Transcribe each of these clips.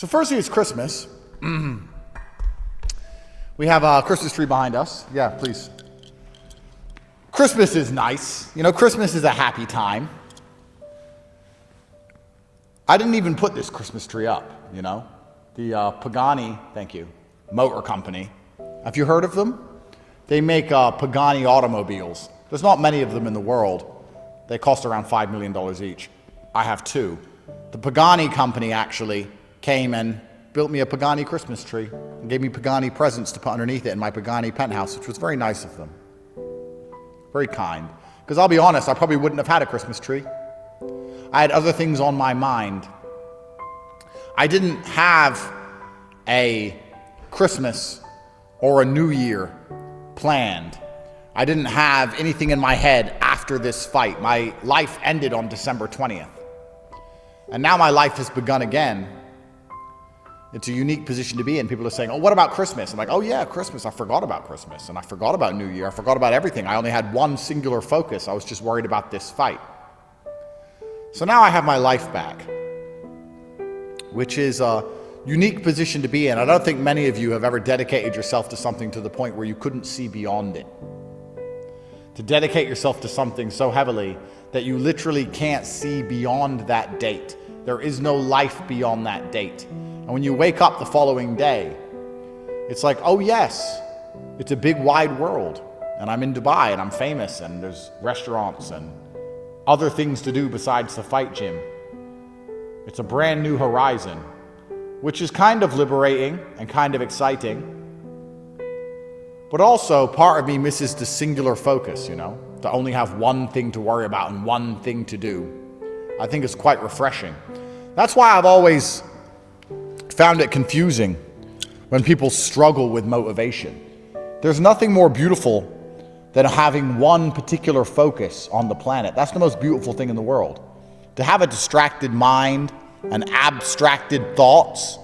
So firstly, it's Christmas. We have a Christmas tree behind us. Yeah, please. Christmas is nice. You know, Christmas is a happy time. I didn't even put this Christmas tree up, you know. The Pagani, thank you, motor company. Have you heard of them? They make Pagani automobiles. There's not many of them in the world. They cost around $5 million each. I have two. The Pagani company actually came and built me a Pagani Christmas tree and gave me Pagani presents to put underneath it in my Pagani penthouse, which was very nice of them. Very kind. Because I'll be honest, I probably wouldn't have had a Christmas tree. I had other things on my mind. I didn't have a Christmas or a New Year planned. I didn't have anything in my head after this fight. My life ended on December 20th. And now my life has begun again. It's a unique position to be in. People are saying, oh, what about Christmas? I'm like, oh yeah, Christmas. I forgot about Christmas. And I forgot about New Year. I forgot about everything. I only had one singular focus. I was just worried about this fight. So now I have my life back, which is a unique position to be in. I don't think many of you have ever dedicated yourself to something to the point where you couldn't see beyond it. To dedicate yourself to something so heavily that you literally can't see beyond that date. There is no life beyond that date. And when you wake up the following day, it's like, oh yes, it's a big wide world. And I'm in Dubai and I'm famous and there's restaurants and other things to do besides the fight gym. It's a brand new horizon, which is kind of liberating and kind of exciting. But also part of me misses the singular focus, you know, to only have one thing to worry about and one thing to do. I think it's quite refreshing. That's why I've always found it confusing when people struggle with motivation. There's nothing more beautiful than having one particular focus on the planet. That's the most beautiful thing in the world. To have a distracted mind and abstracted thoughts,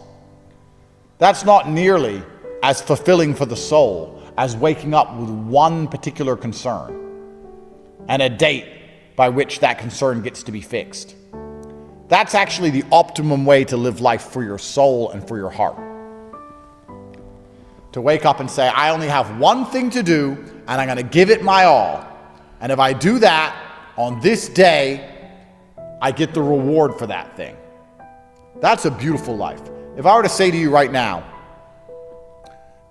that's not nearly as fulfilling for the soul as waking up with one particular concern and a date by which that concern gets to be fixed. That's actually the optimum way to live life for your soul and for your heart. To wake up and say, I only have one thing to do and I'm going to give it my all. And if I do that on this day, I get the reward for that thing. That's a beautiful life. If I were to say to you right now,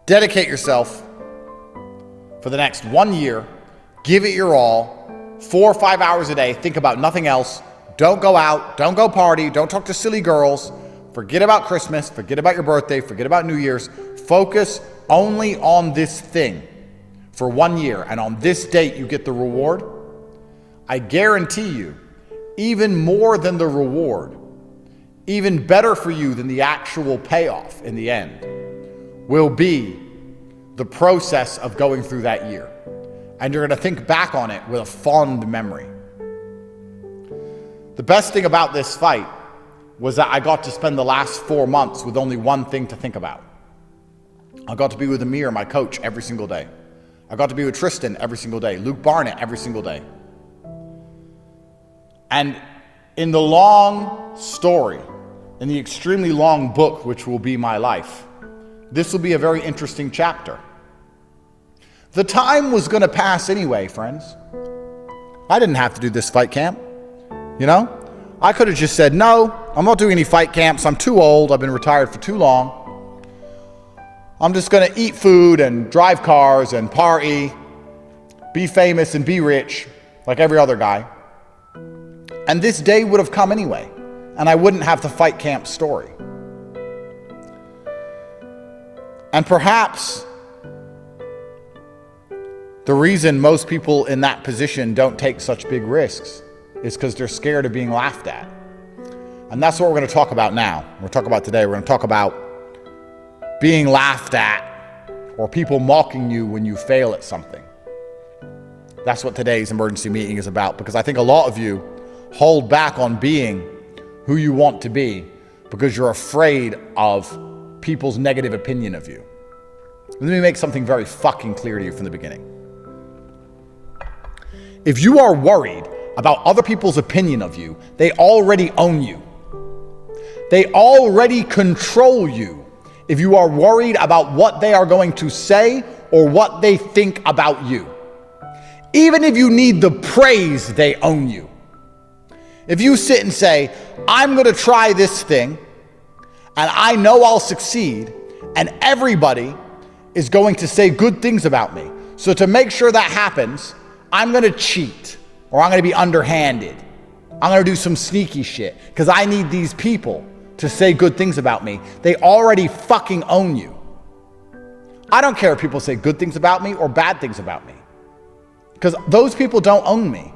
dedicate yourself for the next 1 year, give it your all, 4 or 5 hours a day, think about nothing else. Don't go out, don't go party, don't talk to silly girls, forget about Christmas, forget about your birthday, forget about New Year's, focus only on this thing for 1 year, and on this date you get the reward. I guarantee you, even more than the reward, even better for you than the actual payoff in the end, will be the process of going through that year. And you're going to think back on it with a fond memory. The best thing about this fight was that I got to spend the last 4 months with only one thing to think about. I got to be with Amir, my coach, every single day. I got to be with Tristan every single day, Luke Barnett every single day. And in the long story, in the extremely long book, which will be my life, this will be a very interesting chapter. The time was going to pass anyway, friends. I didn't have to do this fight camp. You know, I could have just said, no, I'm not doing any fight camps. I'm too old. I've been retired for too long. I'm just going to eat food and drive cars and party, be famous and be rich like every other guy. And this day would have come anyway, and I wouldn't have the fight camp story. And perhaps the reason most people in that position don't take such big risks is because they're scared of being laughed at. And that's what we're going to talk about now. We're going to talk about today. We're going to talk about being laughed at or people mocking you when you fail at something. That's what today's emergency meeting is about, because I think a lot of you hold back on being who you want to be because you're afraid of people's negative opinion of you. Let me make something very fucking clear to you from the beginning. If you are worried about other people's opinion of you, they already own you. They already control you if you are worried about what they are going to say or what they think about you. Even if you need the praise, they own you. If you sit and say, I'm going to try this thing, and I know I'll succeed, and everybody is going to say good things about me. So to make sure that happens, I'm going to cheat, or I'm going to be underhanded. I'm going to do some sneaky shit, because I need these people to say good things about me. They already fucking own you. I don't care if people say good things about me or bad things about me, because those people don't own me,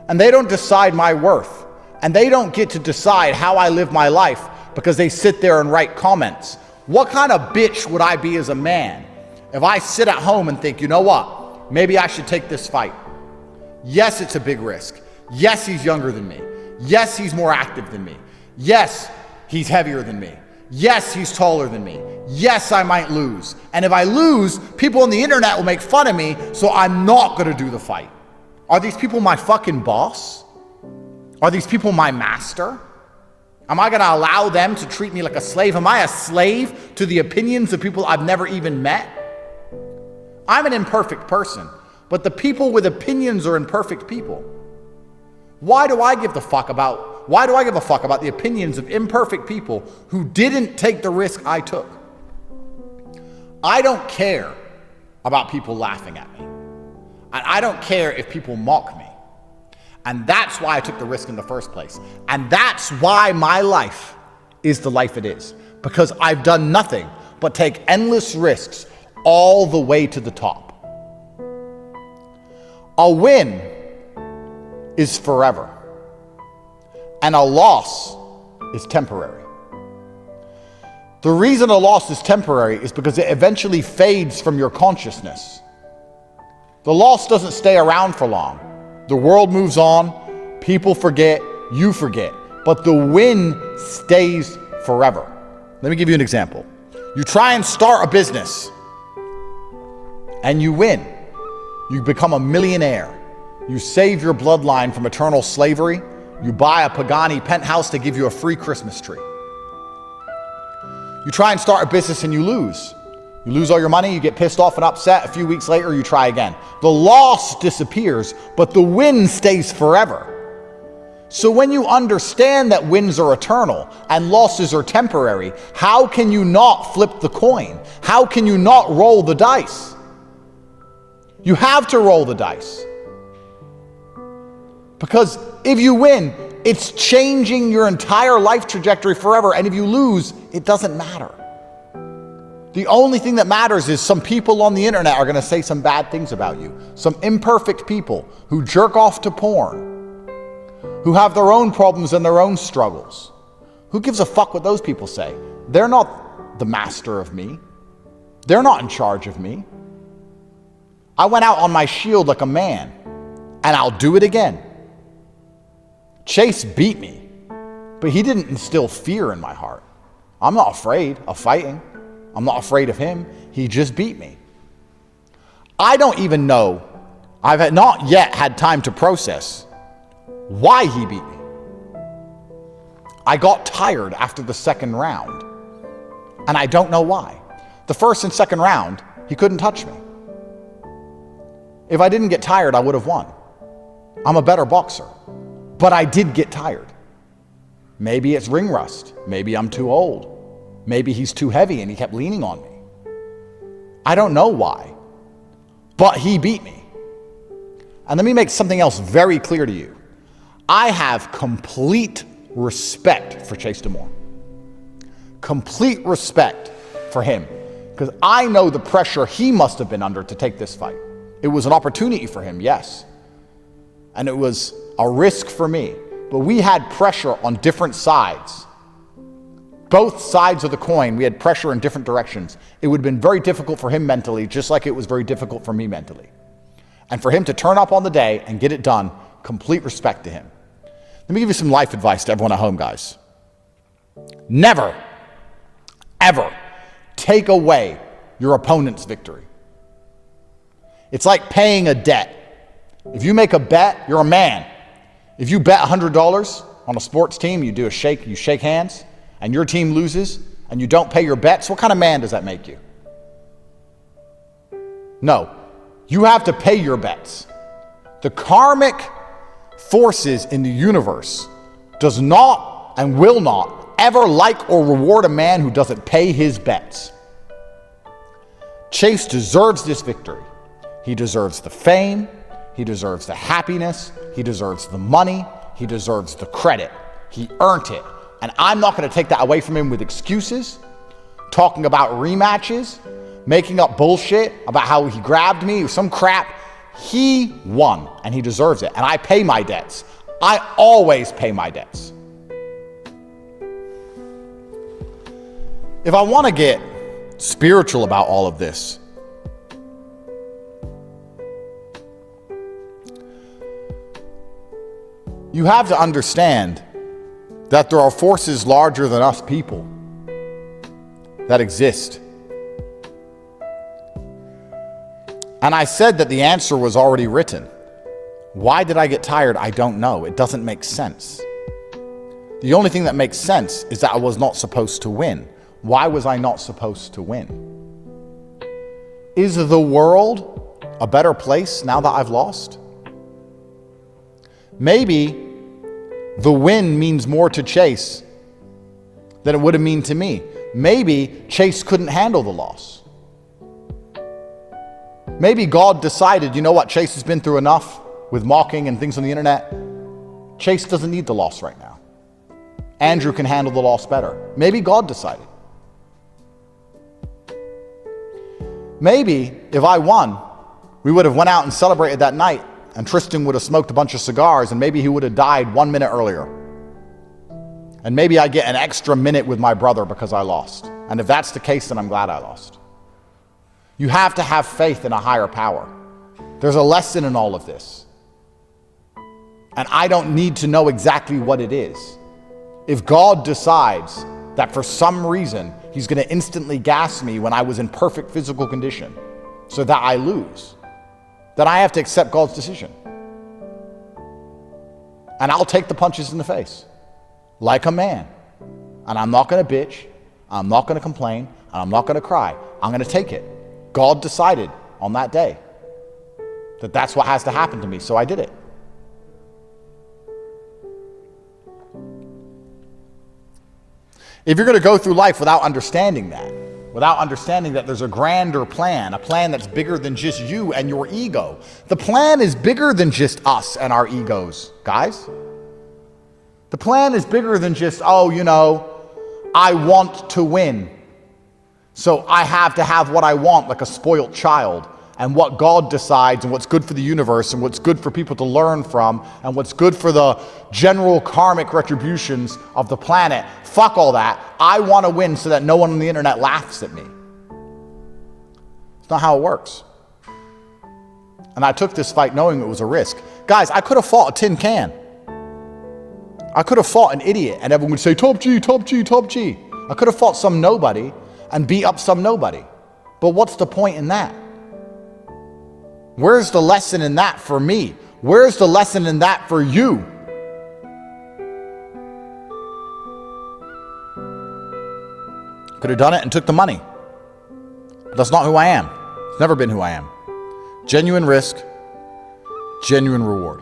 and they don't decide my worth, and they don't get to decide how I live my life because they sit there and write comments. What kind of bitch would I be as a man if I sit at home and think, you know what, maybe I should take this fight? Yes, it's a big risk. Yes, he's younger than me. Yes, he's more active than me. Yes, he's heavier than me. Yes, he's taller than me. Yes, I might lose. And if I lose, people on the internet will make fun of me, so I'm not going to do the fight. Are these people my fucking boss? Are these people my master? Am I going to allow them to treat me like a slave? Am I a slave to the opinions of people I've never even met? I'm an imperfect person, but the people with opinions are imperfect people. Why do I give a fuck about the opinions of imperfect people who didn't take the risk I took? I don't care about people laughing at me. And I don't care if people mock me. And that's why I took the risk in the first place. And that's why my life is the life it is. Because I've done nothing but take endless risks all the way to the top. A win is forever, and a loss is temporary. The reason a loss is temporary is because it eventually fades from your consciousness. The loss doesn't stay around for long. The world moves on, people forget, you forget, but the win stays forever. Let me give you an example. You try and start a business, and you win. You become a millionaire. You save your bloodline from eternal slavery. You buy a Pagani penthouse to give you a free Christmas tree. You try and start a business and you lose. You lose all your money, you get pissed off and upset. A few weeks later, you try again. The loss disappears, but the win stays forever. So when you understand that wins are eternal and losses are temporary, how can you not flip the coin? How can you not roll the dice? You have to roll the dice. Because if you win, it's changing your entire life trajectory forever. And if you lose, it doesn't matter. The only thing that matters is some people on the internet are going to say some bad things about you. Some imperfect people who jerk off to porn, who have their own problems and their own struggles. Who gives a fuck what those people say? They're not the master of me. They're not in charge of me. I went out on my shield like a man, and I'll do it again. Chase beat me, but he didn't instill fear in my heart. I'm not afraid of fighting. I'm not afraid of him. He just beat me. I don't even know, I've not yet had time to process why he beat me. I got tired after the second round, and I don't know why. The first and second round, he couldn't touch me. If I didn't get tired, I would have won. I'm a better boxer, but I did get tired. Maybe it's ring rust. Maybe I'm too old. Maybe he's too heavy and he kept leaning on me. I don't know why, but he beat me. And let me make something else very clear to you. I have complete respect for Chase DeMoore. Complete respect for him, because I know the pressure he must have been under to take this fight. It was an opportunity for him, yes. And it was a risk for me. But we had pressure on different sides. Both sides of the coin, we had pressure in different directions. It would have been very difficult for him mentally, just like it was very difficult for me mentally. And for him to turn up on the day and get it done, complete respect to him. Let me give you some life advice to everyone at home, guys. Never, ever take away your opponent's victory. It's like paying a debt. If you make a bet, you're a man. If you bet $100 on a sports team, you shake hands, and your team loses and you don't pay your bets, what kind of man does that make you? No, you have to pay your bets. The karmic forces in the universe does not and will not ever like or reward a man who doesn't pay his bets. Chase deserves this victory. He deserves the fame. He deserves the happiness. He deserves the money. He deserves the credit. He earned it. And I'm not going to take that away from him with excuses, talking about rematches, making up bullshit about how he grabbed me or some crap. He won and he deserves it. And I pay my debts. I always pay my debts. If I want to get spiritual about all of this, you have to understand that there are forces larger than us people that exist. And I said that the answer was already written. Why did I get tired? I don't know. It doesn't make sense. The only thing that makes sense is that I was not supposed to win. Why was I not supposed to win? Is the world a better place now that I've lost? Maybe the win means more to Chase than it would have meant to me. Maybe Chase couldn't handle the loss. Maybe God decided, you know what, Chase has been through enough with mocking and things on the internet. Chase doesn't need the loss right now. Andrew can handle the loss better. Maybe God decided. Maybe if I won, we would have went out and celebrated that night, and Tristan would have smoked a bunch of cigars, and maybe he would have died 1 minute earlier. And maybe I get an extra minute with my brother because I lost. And if that's the case, then I'm glad I lost. You have to have faith in a higher power. There's a lesson in all of this. And I don't need to know exactly what it is. If God decides that for some reason he's going to instantly gas me when I was in perfect physical condition so that I lose, then I have to accept God's decision. And I'll take the punches in the face like a man. And I'm not going to bitch. I'm not going to complain. And I'm not going to cry. I'm going to take it. God decided on that day that that's what has to happen to me, so I did it. If you're going to go through life without understanding that there's a grander plan, a plan that's bigger than just you and your ego. The plan is bigger than just us and our egos, guys. The plan is bigger than just, I want to win, so I have to have what I want like a spoiled child. And what God decides and what's good for the universe and what's good for people to learn from and what's good for the general karmic retributions of the planet. Fuck all that. I want to win so that no one on the internet laughs at me. It's not how it works. And I took this fight knowing it was a risk. Guys, I could have fought a tin can. I could have fought an idiot and everyone would say, top G, top G, top G. I could have fought some nobody and beat up some nobody. But what's the point in that? Where's the lesson in that for me? Where's the lesson in that for you? Could have done it and took the money. But that's not who I am. It's never been who I am. Genuine risk, genuine reward.